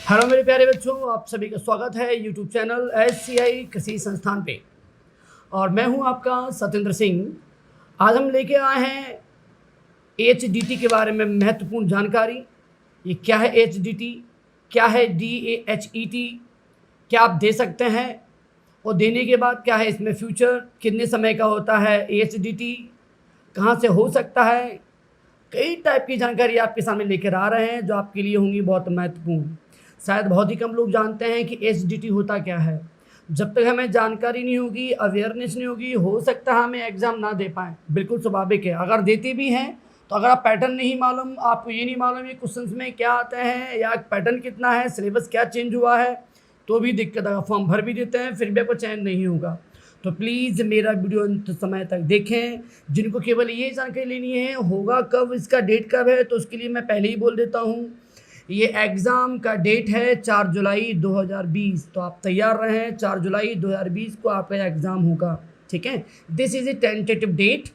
Hello मेरे प्यारे बच्चों, आप सभी का स्वागत है यूट्यूब चैनल SCI कृषि संस्थान पे। और मैं हूं आपका सत्येंद्र सिंह। आज हम लेके आए हैं HDT के बारे में महत्वपूर्ण जानकारी। ये क्या है HDT, क्या है DAHET, क्या आप दे सकते हैं और देने के बाद क्या है इसमें फ्यूचर, कितने समय का होता है HDT, कहाँ से हो सकता है। कई टाइप की जानकारी आपके सामने लेकर आ रहे हैं जो आपके लिए होंगी बहुत महत्वपूर्ण। शायद बहुत ही कम लोग जानते हैं कि HDT होता क्या है। जब तक हमें जानकारी नहीं होगी, अवेयरनेस नहीं होगी, हो सकता है हमें एग्ज़ाम ना दे पाएँ। बिल्कुल स्वाभाविक है। अगर देते भी हैं तो अगर आप पैटर्न नहीं मालूम, आपको ये नहीं मालूम ये क्वेश्चंस में क्या आते हैं या पैटर्न कितना है, सिलेबस क्या चेंज हुआ है, तो भी दिक्कत आएगा। फॉर्म भर भी देते हैं फिर भी आपको चयन नहीं होगा। तो प्लीज़ मेरा वीडियो अंत समय तक देखें। जिनको केवल ये जानकारी लेनी है होगा कब, इसका डेट कब है, तो उसके लिए मैं पहले ही बोल देता हूँ। ये एग्ज़ाम का डेट है 4 जुलाई 2020। तो आप तैयार रहें, 4 जुलाई 2020 को आपका एग्ज़ाम होगा। ठीक है, this is a tentative date,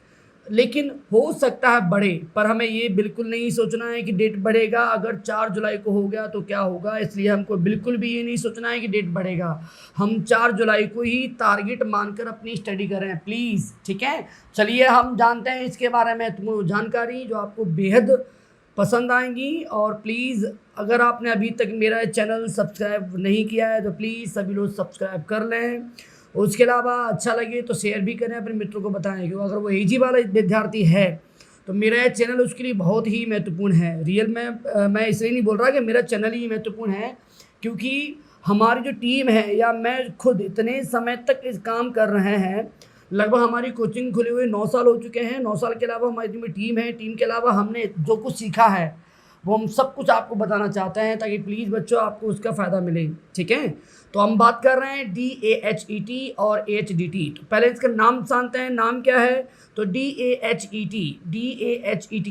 लेकिन हो सकता है बढ़े, पर हमें ये बिल्कुल नहीं सोचना है कि डेट बढ़ेगा। अगर 4 जुलाई को हो गया तो क्या होगा, इसलिए हमको बिल्कुल भी ये नहीं सोचना है कि डेट बढ़ेगा। हम 4 जुलाई को ही टारगेट मानकर अपनी स्टडी करें प्लीज़। ठीक है, चलिए हम जानते हैं इसके बारे में महत्वपूर्ण जानकारी जो आपको बेहद पसंद आएंगी। और प्लीज़ अगर आपने अभी तक मेरा चैनल सब्सक्राइब नहीं किया है तो प्लीज़ सभी लोग सब्सक्राइब कर लें। उसके अलावा अच्छा लगे तो शेयर भी करें, अपने मित्रों को बताएं। क्योंकि अगर वो AG वाला विद्यार्थी है तो मेरा ये चैनल उसके लिए बहुत ही महत्वपूर्ण है। रियल में मैं इसलिए नहीं बोल रहा कि मेरा चैनल ही महत्वपूर्ण है, क्योंकि हमारी जो टीम है या मैं खुद इतने समय तक इस काम कर रहे हैं। लगभग हमारी कोचिंग खुले हुए 9 साल हो चुके हैं। 9 साल के अलावा हमारी टीम है। टीम के अलावा हमने जो कुछ सीखा है वो हम सब कुछ आपको बताना चाहते हैं, ताकि प्लीज़ बच्चों आपको उसका फ़ायदा मिले। ठीक है, तो हम बात कर रहे हैं DAHET और HDT। तो पहले इसका नाम जानते हैं, नाम क्या है। तो DAHET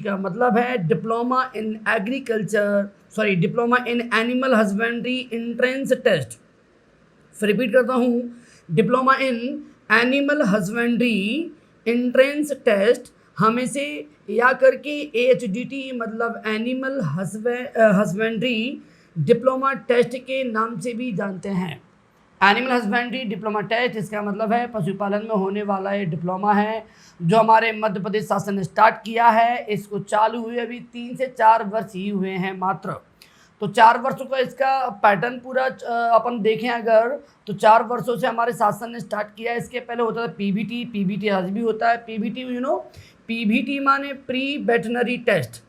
का मतलब है diploma in agriculture, diploma in animal husbandry entrance test. फिर रिपीट करता हूँ, diploma in animal husbandry entrance test. हमें से या करके HDT मतलब एनिमल हस्बेंड्री डिप्लोमा टेस्ट के नाम से भी जानते हैं। एनिमल हस्बेंड्री डिप्लोमा टेस्ट, इसका मतलब है पशुपालन में होने वाला ये डिप्लोमा है जो हमारे मध्य प्रदेश शासन ने स्टार्ट किया है। इसको चालू हुए अभी 3 से 4 वर्ष ही हुए हैं मात्र। तो 4 वर्षों का इसका पैटर्न पूरा अपन देखें अगर, तो 4 वर्षों से हमारे शासन ने स्टार्ट किया है। इसके पहले होता था PBT आज भी होता है। PBT माने pre veterinary test.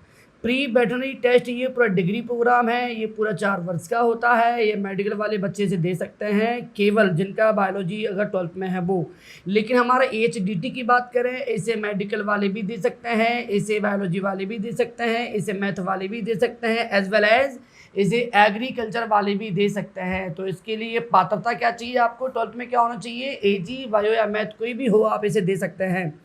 Pre veterinary test ये पूरा डिग्री प्रोग्राम है, ये पूरा 4 वर्ष का होता है। ये मेडिकल वाले बच्चे से दे सकते हैं, केवल जिनका बायोलॉजी अगर 12th में है वो। लेकिन हमारा HDT की बात करें, इसे मेडिकल वाले भी दे सकते हैं, इसे बायोलॉजी वाले भी दे सकते हैं, इसे मैथ वाले भी दे सकते हैं, एज वेल एज इसे एग्रीकल्चर वाले भी दे सकते हैं। तो इसके लिए पात्रता क्या चाहिए आपको, 12th में क्या होना चाहिए, AG, बायो या मैथ कोई भी हो आप इसे दे सकते हैं।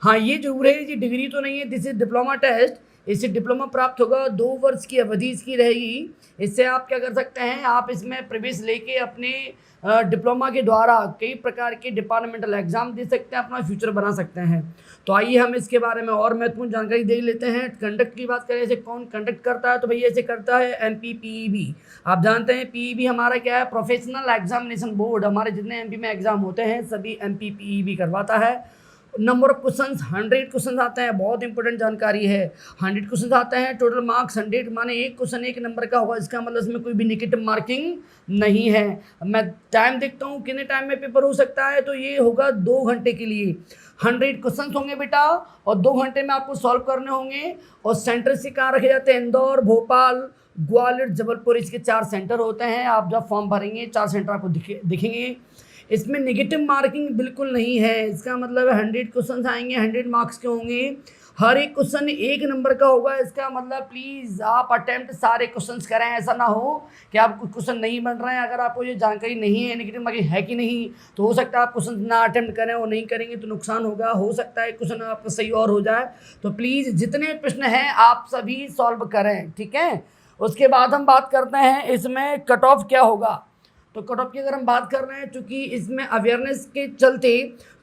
हाँ, ये जरूर है, ये डिग्री तो नहीं है। This is diploma test. इससे डिप्लोमा प्राप्त होगा, 2 वर्ष की अवधि इसकी रहेगी। इससे आप क्या कर सकते हैं, आप इसमें प्रवेश लेके अपने डिप्लोमा के द्वारा कई प्रकार के डिपार्टमेंटल एग्जाम दे सकते हैं, अपना फ्यूचर बना सकते हैं। तो आइए हम इसके बारे में और महत्वपूर्ण जानकारी दे लेते हैं। कंडक्ट की बात करें, इसे कौन कंडक्ट करता है, तो भैया इसे करता है MPPEB। आप जानते हैं PEB हमारा क्या है, प्रोफेशनल एग्जामिनेशन बोर्ड। हमारे जितने MP में एग्जाम होते हैं सभी MPPEB करवाता है। नंबर ऑफ क्वेश्चंस 100 क्वेश्चन आते हैं, बहुत इंपॉर्टेंट जानकारी है। 100 क्वेश्चन आते हैं, टोटल मार्क्स 100 माने एक क्वेश्चन 1 नंबर का होगा। इसका मतलब इसमें कोई भी नेगेटिव मार्किंग नहीं है। मैं टाइम देखता हूँ कितने टाइम में पेपर हो सकता है, तो ये होगा 2 घंटे के लिए। 100 क्वेश्चन होंगे बेटा और 2 घंटे में आपको सॉल्व करने होंगे। और सेंटर से कहाँ रखे जाते हैं, इंदौर, भोपाल, ग्वालियर, जबलपुर, इसके 4 सेंटर होते हैं। आप जब फॉर्म भरेंगे 4 सेंटर आपको दिखेंगे। इसमें नेगेटिव मार्किंग बिल्कुल नहीं है। इसका मतलब 100 क्वेश्चन आएंगे, 100 मार्क्स के होंगे, हर एक क्वेश्चन 1 नंबर का होगा। इसका मतलब प्लीज़ आप अटेम्प्ट सारे क्वेश्चंस करें। ऐसा ना हो कि आप कुछ क्वेश्चन नहीं बन रहे हैं। अगर आपको ये जानकारी नहीं है नेगेटिव मार्किंग है कि नहीं, तो हो सकता है आप क्वेश्चन ना अटेम्प्ट करें और नहीं करेंगे तो नुकसान होगा। हो सकता है क्वेश्चन आपका सही और हो जाए। तो प्लीज़ जितने प्रश्न हैं आप सभी सॉल्व करें। ठीक है, उसके बाद हम बात करते हैं इसमें कट ऑफ क्या होगा। तो कट ऑफ की अगर हम बात कर रहे हैं, चूँकि इसमें अवेयरनेस के चलते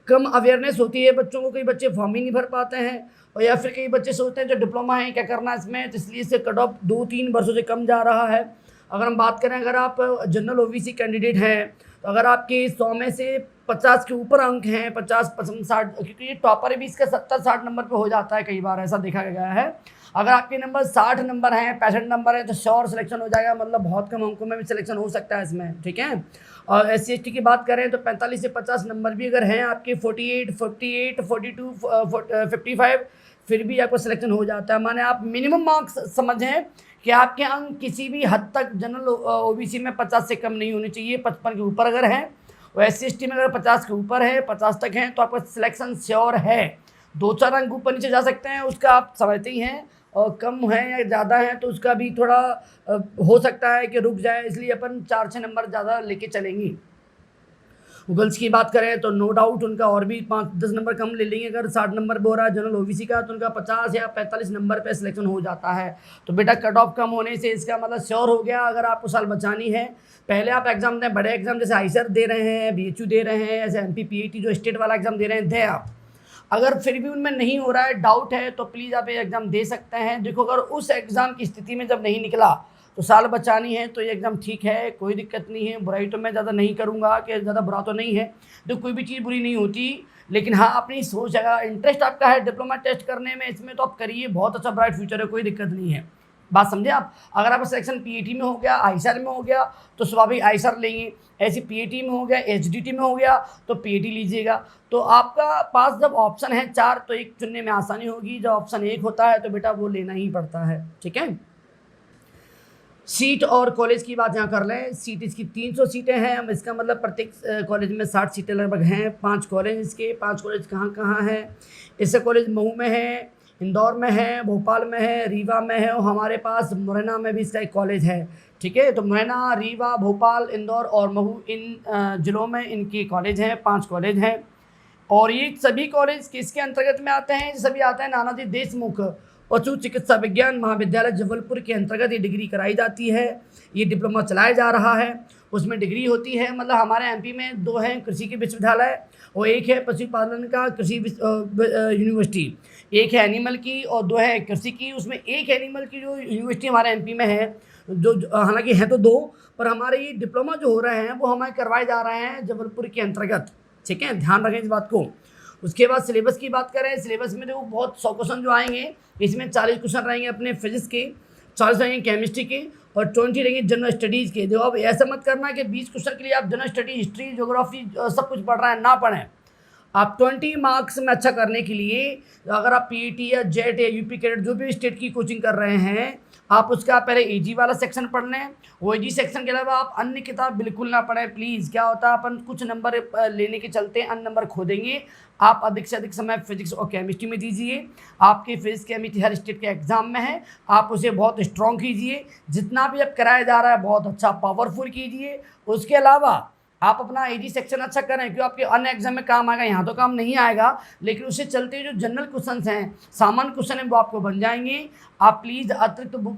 कम अवेयरनेस होती है बच्चों को, कई बच्चे फॉर्म ही नहीं भर पाते हैं, और या फिर कई बच्चे सोचते हैं जो डिप्लोमा है क्या करना है इसमें, तो इसलिए इससे कट ऑफ 2-3 वर्षों से कम जा रहा है। अगर हम बात करें, अगर आप जनरल ओबीसी कैंडिडेट हैं तो अगर आपके 100 में से 50 के ऊपर अंक हैं, 50 पसंद 60, क्योंकि ये टॉपर भी इसका 70-60 नंबर पे हो जाता है, कई बार ऐसा देखा गया है। अगर आपके नंबर 60 नंबर हैं, 65 नंबर है तो श्योर सिलेक्शन हो जाएगा, मतलब बहुत कम अंकों में भी सिलेक्शन हो सकता है इसमें, ठीक है। और SC/ST की बात करें तो 45 से 50 नंबर भी अगर हैं आपके 48, 48, 42, 55, फिर भी आपको सिलेक्शन हो जाता है। माने आप मिनिमम मार्क्स समझें कि आपके अंक किसी भी हद तक जनरल ओबीसी में 50 से कम नहीं होने चाहिए, 55 के ऊपर अगर है, और SC/ST में अगर 50 के ऊपर है, 50 तक है, तो आपका सिलेक्शन श्योर है। 2-4 अंक ऊपर नीचे जा सकते हैं, उसका आप समझते ही हैं, और कम है या ज़्यादा है तो उसका भी थोड़ा हो सकता है कि रुक जाए, इसलिए अपन 4-6 नंबर ज़्यादा लेके चलेंगे। गर्ल्स की बात करें तो नो डाउट उनका और भी 5-10 नंबर कम ले लेंगे। अगर 60 नंबर पे हो रहा है जनरल ओबीसी का तो उनका 50 या 45 नंबर पे सिलेक्शन हो जाता है। तो बेटा कट ऑफ कम होने से इसका मतलब श्योर हो गया, अगर आपको साल बचानी है, पहले आप एग्जाम दें, बड़े एग्जाम जैसे आईसर दे रहे हैं, BHU दे रहे हैं, ऐसे MPPAT जो स्टेट वाला एग्जाम दे रहे हैं, दे आप। अगर फिर भी उनमें नहीं हो रहा है, डाउट है, तो प्लीज़ आप ये एग्ज़ाम दे सकते हैं। देखो अगर उस एग्ज़ाम की स्थिति में जब नहीं निकला तो साल बचानी है तो ये एग्ज़ाम ठीक है, कोई दिक्कत नहीं है। बुराई तो मैं ज़्यादा नहीं करूँगा कि ज़्यादा बुरा तो नहीं है, तो कोई भी चीज़ बुरी नहीं होती, लेकिन हाँ अपनी सोच, अगर इंटरेस्ट आपका है डिप्लोमा टेस्ट करने में, इसमें तो आप करिए, बहुत अच्छा ब्राइट फ्यूचर है, कोई दिक्कत नहीं है। बात समझे आप। अगर आपका सिलेक्शन PAT में हो गया, आईसर में हो गया तो स्वाभाविक आईसर लेंगे, ऐसे PAT में हो गया, HDT में हो गया तो PAT लीजिएगा। तो आपका पास जब ऑप्शन है 4 तो एक चुनने में आसानी होगी, जब ऑप्शन 1 होता है तो बेटा वो लेना ही पड़ता है, ठीक है। सीट और कॉलेज की बात यहाँ कर लें। सीट इसकी 300 सीटें हैं, हम इसका मतलब प्रत्येक कॉलेज में 60 सीटें लगभग हैं। 5 कॉलेज इसके, 5 कॉलेज कहाँ कहाँ हैं? इससे कॉलेज महू में है, इंदौर में है, भोपाल में है, रीवा में है, और हमारे पास मुरैना में भी इसका एक कॉलेज है, ठीक है। तो मुरैना, रीवा, भोपाल, इंदौर और महू, इन ज़िलों में इनके कॉलेज हैं, 5 कॉलेज हैं। और ये सभी कॉलेज किसके अंतर्गत में आते हैं? सभी आते हैं नानाजी देशमुख पशु चिकित्सा विज्ञान महाविद्यालय जबलपुर के अंतर्गत ये डिग्री कराई जाती है। ये डिप्लोमा चलाया जा रहा है, उसमें डिग्री होती है। मतलब हमारे MP में 2 हैं कृषि के विश्वविद्यालय और 1 है पशुपालन का कृषि यूनिवर्सिटी, 1 है एनिमल की और 2 है कृषि की। उसमें 1 एनिमल की जो यूनिवर्सिटी हमारे MP में है, जो हालांकि हैं तो 2, पर हमारे ये डिप्लोमा जो हो रहे हैं वो हमें करवाए जा रहे हैं जबलपुर के अंतर्गत, ठीक है, ध्यान रखें इस बात को। उसके बाद सिलेबस की बात करें, सिलेबस में देखो बहुत 100 क्वेश्चन जो आएंगे, इसमें 40 क्वेश्चन रहेंगे अपने फिजिक्स के, 40 रहेंगे केमिस्ट्री के और 20 रहेंगे जनरल स्टडीज़ के। देखो अब ऐसा मत करना कि 20 क्वेश्चन के लिए आप जनरल स्टडी, हिस्ट्री, ज्योग्राफी सब कुछ पढ़ रहे हैं, ना पढ़ें। आप 20 मार्क्स में अच्छा करने के लिए अगर आप PAT या JET या UP कैडेट जो भी स्टेट की कोचिंग कर रहे हैं, आप उसका पहले AG वाला सेक्शन पढ़ लें। वो AG सेक्शन के अलावा आप अन्य किताब बिल्कुल ना पढ़ें प्लीज़। क्या होता है, अपन कुछ नंबर लेने के चलते अन्य नंबर खो देंगे। आप अधिक से अधिक समय फिजिक्स और केमिस्ट्री में दीजिए। आपके फिजिक्स केमिस्ट्री हर स्टेट के एग्जाम में है, आप उसे बहुत स्ट्रॉन्ग कीजिए। जितना भी अब कराया जा रहा है बहुत अच्छा पावरफुल कीजिए। उसके अलावा आप अपना AG सेक्शन अच्छा करें, क्योंकि आपके अन्य एग्जाम में काम आएगा, यहाँ तो काम नहीं आएगा, लेकिन उससे चलते जो जनरल क्वेश्चन हैं, सामान्य क्वेश्चन हैं, वो आपको बन जाएंगे। आप प्लीज़ अतिरिक्त बुक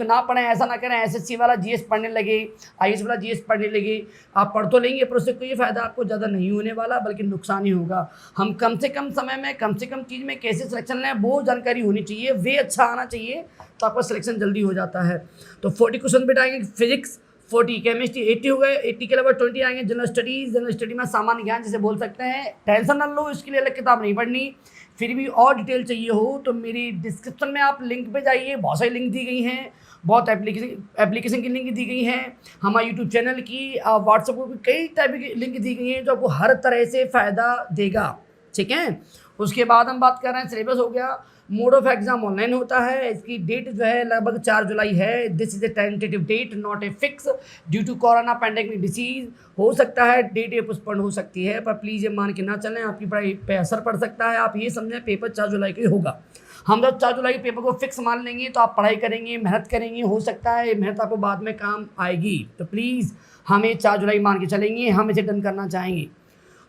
ना पढ़ें, ऐसा ना करें SSC वाला GS पढ़ने लगे, IAS वाला GS पढ़ने लगे। आप पढ़ तो लेंगे पर उससे कोई फ़ायदा आपको ज़्यादा नहीं होने वाला, बल्कि नुकसान ही होगा। हम कम से कम समय में कम से कम चीज़ में कैसे सिलेक्शन लें वो जानकारी होनी चाहिए, वे अच्छा आना चाहिए, तो आपका सिलेक्शन जल्दी हो जाता है। तो 40 क्वेश्चन बिठाएंगे फिजिक्स, 40 केमिस्ट्री, 80 हो गए। 80 के अलावा 20 आएंगे जनरल स्टडीज़। जनरल स्टडी में सामान्य ज्ञान जिसे बोल सकते हैं। टेंशन ना लो, इसके लिए अलग किताब नहीं पढ़नी। फिर भी और डिटेल चाहिए हो तो मेरी डिस्क्रिप्शन में आप लिंक पे जाइए, बहुत सारी लिंक दी गई हैं, बहुत एप्लीकेशन की लिंक दी गई हैं, हमारे यूट्यूब चैनल की, व्हाट्सएप को भी कई टाइप की लिंक दी गई हैं जो आपको हर तरह से फ़ायदा देगा, ठीक है। उसके बाद हम बात कर रहे हैं सिलेबस हो गया। मोड ऑफ एग्जाम ऑनलाइन होता है। इसकी डेट जो है लगभग 4 जुलाई है। This is a tentative date, not a fix, due to corona pandemic disease. हो सकता है डेट ये पोस्टपोन हो सकती है, पर प्लीज़ ये मान के ना चलें, आपकी पढ़ाई पे असर पड़ सकता है। आप ये समझें पेपर 4 जुलाई को ही होगा। हम जब 4 जुलाई के पेपर को फिक्स मान लेंगे तो आप पढ़ाई करेंगे, मेहनत करेंगे, हो सकता है मेहनत आपको बाद में काम आएगी। तो प्लीज़ हमें 4 जुलाई मान के चलेंगे, हम इसे डन करना चाहेंगे।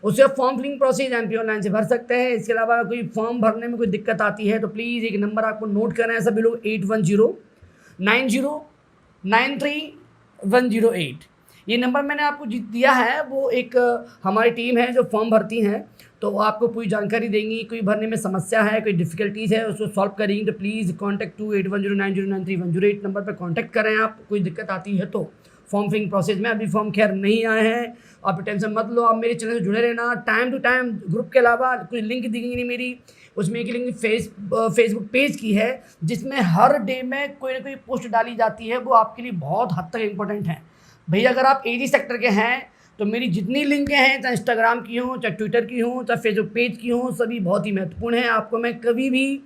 उसके form filling process MP online से भर सकते हैं। इसके अलावा कोई फॉर्म भरने में कोई दिक्कत आती है तो प्लीज़ एक नंबर आपको नोट करना है सभी लोग, 8109093108। ये नंबर मैंने आपको दिया है, वो एक हमारी टीम है जो फॉर्म भरती हैं, तो वो आपको पूरी जानकारी देंगी। कोई भरने में समस्या है, कोई डिफ़िकल्टीज़ है, उसको सॉल्व करेंगी, तो प्लीज़ कॉन्टैक्ट 28109093 नंबर पर कॉन्टैक्ट करें। आप कोई दिक्कत आती है तो फॉर्म फिलिंग प्रोसेस में, अभी फॉर्म खैर नहीं आए हैं, आप टेंशन मत लो। आप मेरे चैनल से जुड़े रहना, टाइम टू टाइम ग्रुप के अलावा कोई लिंक दिखेंगी नहीं मेरी, उसमें एक लिंक फेसबुक पेज की है, जिसमें हर डे में कोई ना कोई पोस्ट डाली जाती है, वो आपके लिए बहुत हद तक इम्पोर्टेंट है। भैया अगर आप एजी सेक्टर के हैं तो मेरी जितनी लिंकें हैं, चाहे इंस्टाग्राम की हों, चाहे ट्विटर की हों, चाहे फेसबुक पेज की हों, सभी बहुत ही महत्वपूर्ण हैं। आपको मैं कभी भी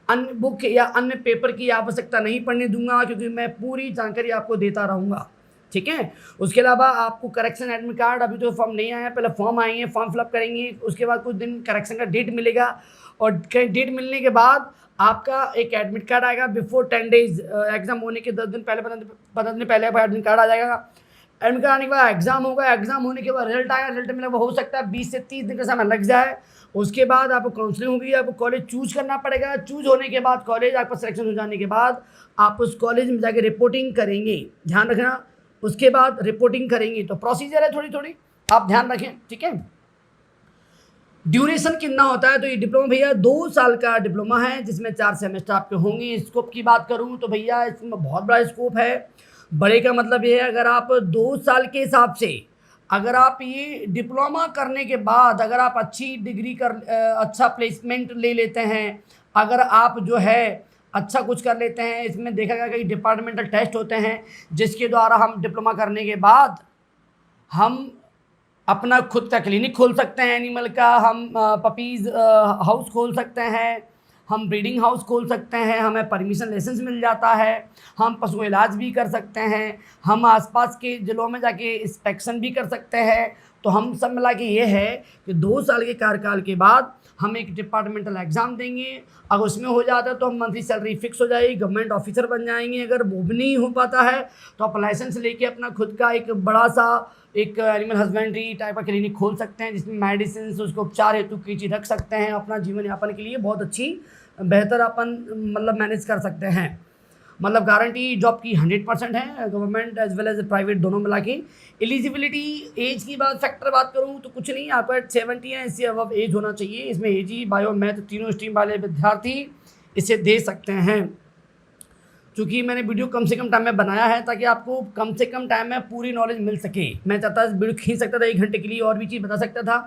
अन्य बुक या अन्य पेपर की आवश्यकता नहीं पड़ने दूंगा, क्योंकि मैं पूरी जानकारी आपको देता रहूँगा, ठीक है। उसके अलावा आपको करेक्शन एडमिट कार्ड, अभी तो फॉर्म नहीं आया, पहले फॉर्म आएंगे, फॉर्म फिलअप करेंगे, उसके बाद कुछ दिन करेक्शन का डेट मिलेगा, और डेट मिलने के बाद आपका एक एडमिट कार्ड आएगा बिफोर 10 डेज, एग्ज़ाम होने के 10 दिन पहले, 15 दिन पहले एडमिट कार्ड आ जाएगा। एडमिट कार्ड आने के बाद एग्ज़ाम होगा, एग्ज़ाम होने के बाद रिजल्ट आएगा, रिजल्ट में हो सकता है 20 से 30 दिन का समय लग जाए। उसके बाद आपको काउंसलिंग होगी, आपको कॉलेज चूज करना पड़ेगा, चूज होने के बाद कॉलेज आपका सिलेक्शन हो जाने के बाद आप उस कॉलेज में जाके रिपोर्टिंग करेंगे, ध्यान रखना। उसके बाद रिपोर्टिंग करेंगे, तो प्रोसीजर है थोड़ी थोड़ी, आप ध्यान रखें, ठीक है। ड्यूरेशन कितना होता है, तो ये डिप्लोमा भैया 2 साल का डिप्लोमा है, जिसमें 4 सेमेस्टर आपके होंगे। स्कोप की बात करूँ तो भैया इसमें बहुत बड़ा स्कोप है। बड़े का मतलब ये है, अगर आप 2 साल के हिसाब से, अगर आप ये डिप्लोमा करने के बाद अगर आप अच्छी डिग्री अच्छा प्लेसमेंट ले लेते हैं, अगर आप जो है अच्छा कुछ कर लेते हैं, इसमें देखा गया कि डिपार्टमेंटल टेस्ट होते हैं, जिसके द्वारा हम डिप्लोमा करने के बाद हम अपना खुद का क्लिनिक खोल सकते हैं एनिमल का, हम पपीज़ हाउस खोल सकते हैं, हम ब्रीडिंग हाउस खोल सकते हैं, हमें परमिशन लाइसेंस मिल जाता है, हम पशु इलाज भी कर सकते हैं, हम आसपास के ज़िलों में जाके इंस्पेक्शन भी कर सकते हैं। तो हम सब मिला के ये है कि 2 साल के कार्यकाल के बाद हम एक डिपार्टमेंटल एग्ज़ाम देंगे, अगर उसमें हो जाता है तो हम मंथली सैलरी फिक्स हो जाएगी, गवर्नमेंट ऑफिसर बन जाएंगे। अगर वो भी नहीं हो पाता है तो आप लाइसेंस लेके अपना खुद का एक बड़ा सा एक एनिमल हस्बेंड्री टाइप का क्लिनिक खोल सकते हैं, जिसमें मेडिसिन उसको उपचार हेतु की चीज़ रख सकते हैं, अपना जीवन यापन के लिए बहुत अच्छी बेहतर अपन मतलब मैनेज कर सकते हैं। मतलब गारंटी जॉब की 100% है, government as well as private दोनों मिला के। एलिजिबिलिटी एज की फैक्टर बात करूँ तो कुछ नहीं, आपका 70 या इससे अबव एज होना चाहिए। इसमें एजी, बायो, मैथ तीनों स्ट्रीम वाले विद्यार्थी इसे दे सकते हैं। चूँकि मैंने वीडियो कम से कम टाइम में बनाया है ताकि आपको कम से कम टाइम में पूरी नॉलेज मिल सके। मैं चाहता वीडियो खींच सकता था 1 घंटे के लिए, और भी चीज़ बता सकता था,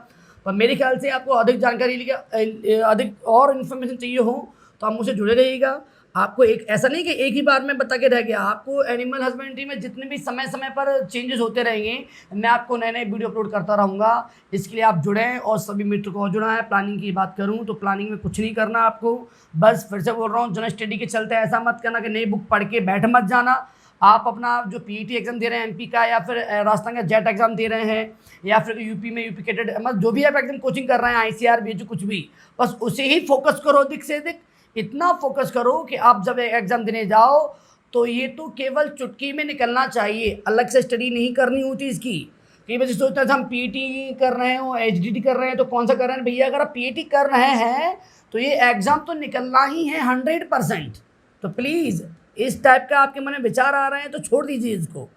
पर मेरे ख्याल से आपको अधिक जानकारी लिए अधिक और इन्फॉर्मेशन चाहिए हो तो आप मुझसे जुड़े रहिएगा। आपको एक ऐसा नहीं कि एक ही बार में बता के रह गया, आपको एनिमल हस्बेंड्री में जितने भी समय समय पर चेंजेस होते रहेंगे, मैं आपको नए नए वीडियो अपलोड करता रहूँगा। इसके लिए आप जुड़ें और सभी मित्र को जुड़ा है। प्लानिंग की बात करूँ तो प्लानिंग में कुछ नहीं करना आपको, बस फिर से बोल रहा हूँ, जनरल स्टडी के चलते ऐसा मत करना कि नई बुक पढ़ के बैठ मत जाना। आप अपना जो पीईटी एग्जाम दे रहे हैं एमपी का, या फिर राजस्थान का जेट एग्जाम दे रहे हैं, या फिर यूपी में यूपी कैडेट, मतलब जो भी आप एग्जाम कोचिंग कर रहे हैं, आईसीआर भी जो कुछ भी, बस उसे ही फोकस करो अधिक से अधिक। इतना फोकस करो कि आप जब एग्ज़ाम देने जाओ तो ये तो केवल चुटकी में निकलना चाहिए, अलग से स्टडी नहीं करनी होती इसकी। कई बच्चे सोचते हैं हम पीईटी कर रहे हैं और एचडीटी कर रहे हैं तो कौन सा कर रहे हैं। भैया अगर आप पीईटी कर रहे हैं तो ये एग्ज़ाम तो निकलना ही है 100%। तो प्लीज़ इस टाइप का आपके मन में विचार आ रहे हैं तो छोड़ दीजिए इसको।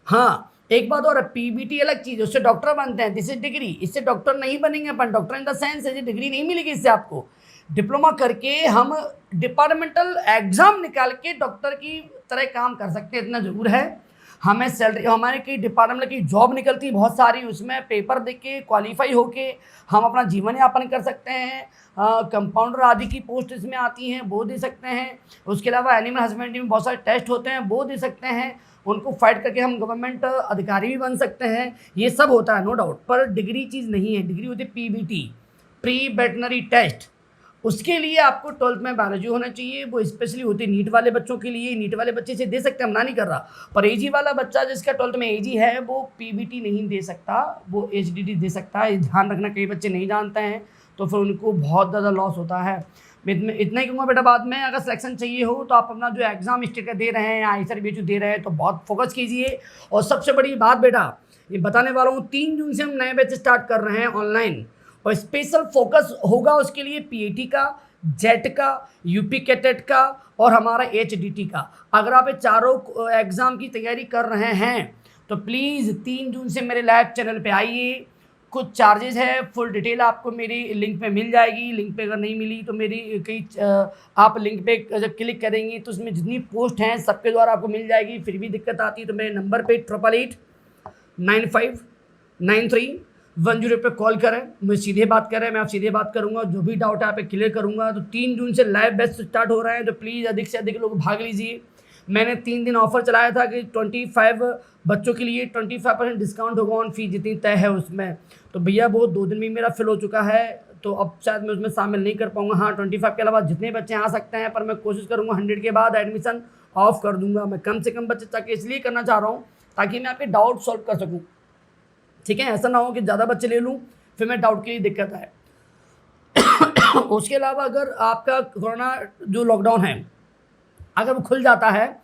हाँ, एक बात और, पीबीटी अलग चीज़, उससे डॉक्टर बनते हैं, दिस इज डिग्री। इससे डॉक्टर नहीं बनेंगे अपन, डॉक्टर इन द सेंस है डिग्री नहीं मिलेगी इससे आपको। डिप्लोमा करके हम डिपार्टमेंटल एग्ज़ाम निकाल के डॉक्टर की तरह काम कर सकते हैं, इतना ज़रूर है। हमें सैलरी, हमारे की डिपार्टमेंट की जॉब निकलती है बहुत सारी, उसमें पेपर दे के क्वालिफाई होके हम अपना जीवन यापन कर सकते हैं। कंपाउंडर आदि की पोस्ट इसमें आती हैं, वो दे सकते हैं। उसके अलावा एनिमल हस्बेंड्री में बहुत सारे टेस्ट होते हैं, वो दे सकते हैं। उनको फाइट करके हम गवर्नमेंट अधिकारी भी बन सकते हैं। ये सब होता है नो डाउट, पर डिग्री चीज़ नहीं है। डिग्री होती है पीबीटी, प्री वेटनरी टेस्ट। उसके लिए आपको 12th में बायोलॉजी होना चाहिए, वो स्पेशली होती है नीट वाले बच्चों के लिए। नीट वाले बच्चे से दे सकते हैं, हम ना नहीं कर रहा, पर एजी वाला बच्चा जिसका 12th में एजी है वो पीबीटी नहीं दे सकता, वो एचडीटी दे सकता है। ध्यान रखना, कई बच्चे नहीं जानते हैं तो फिर उनको बहुत ज़्यादा लॉस होता है। मैं इतना ही कहूँगा बेटा, बाद में अगर सिलेक्शन चाहिए हो तो आप अपना जो एग्ज़ाम स्टेट का दे रहे हैं, आईसर बीएचयू दे रहे हैं, तो बहुत फोकस कीजिए। और सबसे बड़ी बात बेटा, ये बताने वाला हूँ, 3 जून से हम नए बैच स्टार्ट कर रहे हैं ऑनलाइन, और स्पेशल फोकस होगा उसके लिए पीएटी का, जेट का, यूपी कैटेट का और हमारा एचडीटी का। अगर आप ये चारों एग्ज़ाम की तैयारी कर रहे हैं तो प्लीज़ 3 जून से मेरे लाइव चैनल पे आइए। कुछ चार्जेस है, फुल डिटेल आपको मेरी लिंक पे मिल जाएगी। लिंक पे अगर नहीं मिली तो मेरी आप लिंक पे जब क्लिक करेंगी तो उसमें जितनी पोस्ट हैं सबके द्वारा आपको मिल जाएगी। फिर भी दिक्कत आती है तो मेरे नंबर पे 8889593110 पे कॉल करें, मुझे सीधे बात करें, मैं आप सीधे बात करूंगा, जो भी डाउट है आप क्लियर करूंगा। तो 3 जून से लाइव बैच स्टार्ट हो रहे हैं, तो प्लीज़ अधिक से अधिक लोग भाग लीजिए। मैंने 3 दिन ऑफर चलाया था कि 25 बच्चों के लिए 25% डिस्काउंट होगा ऑन फीस जितनी तय है उसमें। तो भैया वो 2 दिन में मेरा फिल हो चुका है, तो अब शायद मैं उसमें शामिल नहीं कर पाऊंगा। हाँ, 25 के अलावा जितने बच्चे आ सकते हैं, पर मैं कोशिश करूंगा 100 के बाद एडमिशन ऑफ कर दूंगा। मैं कम से कम बच्चे ताकि इसलिए करना चाह रहा हूँ ताकि मैं आपके डाउट सॉल्व कर सकूँ। ठीक है, ऐसा ना हो कि ज़्यादा बच्चे ले लूँ फिर मैं डाउट के लिए दिक्कत आए। उसके अलावा अगर आपका कोरोना जो लॉकडाउन है अगर वो खुल जाता है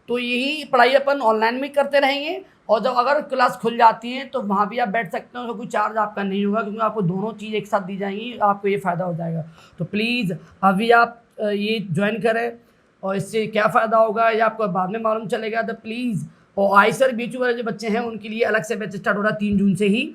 तो यही पढ़ाई अपन ऑनलाइन में करते रहेंगे, और जब अगर क्लास खुल जाती है तो वहाँ भी आप बैठ सकते हो, तो कोई चार्ज आपका नहीं होगा, क्योंकि आपको दोनों चीज़ एक साथ दी जाएंगी, आपको ये फ़ायदा हो जाएगा। तो प्लीज़ अभी आप ये ज्वाइन करें, और इससे क्या फ़ायदा होगा ये आपको बाद में मालूम चलेगा। तो प्लीज़, और आईसर बीचू वाले जो बच्चे हैं उनके लिए अलग से बैच स्टार्ट हो रहा है 3 जून से ही।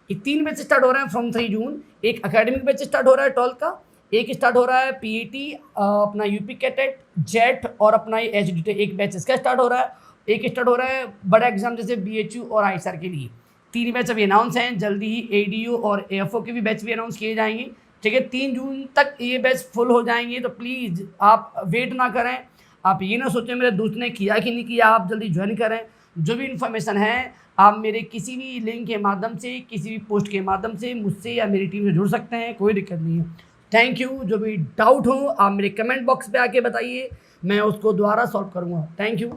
3 बैच स्टार्ट हो रहे हैं फ्रॉम 3 जून। एक एकेडमिक बैच स्टार्ट हो रहा है 12 का, एक स्टार्ट हो रहा है पीईटी अपना यूपी कैटेट जेट और अपना एचडीटी, एक बैच इसका स्टार्ट हो रहा है। एक स्टार्ट हो रहा है बड़ा एग्जाम जैसे बीएचयू और आईसर के लिए। 3 बैच अभी अनाउंस हैं, जल्दी ही एडीयू और एएफओ के भी बैच भी अनाउंस किए जाएंगे। ठीक है, 3 जून तक ये बैच फुल हो जाएंगे। तो प्लीज़ आप वेट ना करें, आप ये ना सोचें मेरे दोस्त ने किया कि नहीं किया, आप जल्दी ज्वाइन करें। जो भी इन्फॉर्मेशन है आप मेरे किसी भी लिंक के माध्यम से, किसी भी पोस्ट के माध्यम से मुझसे या मेरी टीम से जुड़ सकते हैं, कोई दिक्कत नहीं है। Thank you. जो भी डाउट हो आप मेरे कमेंट बॉक्स पे आके बताइए, मैं उसको दोबारा सॉल्व करूँगा। Thank you.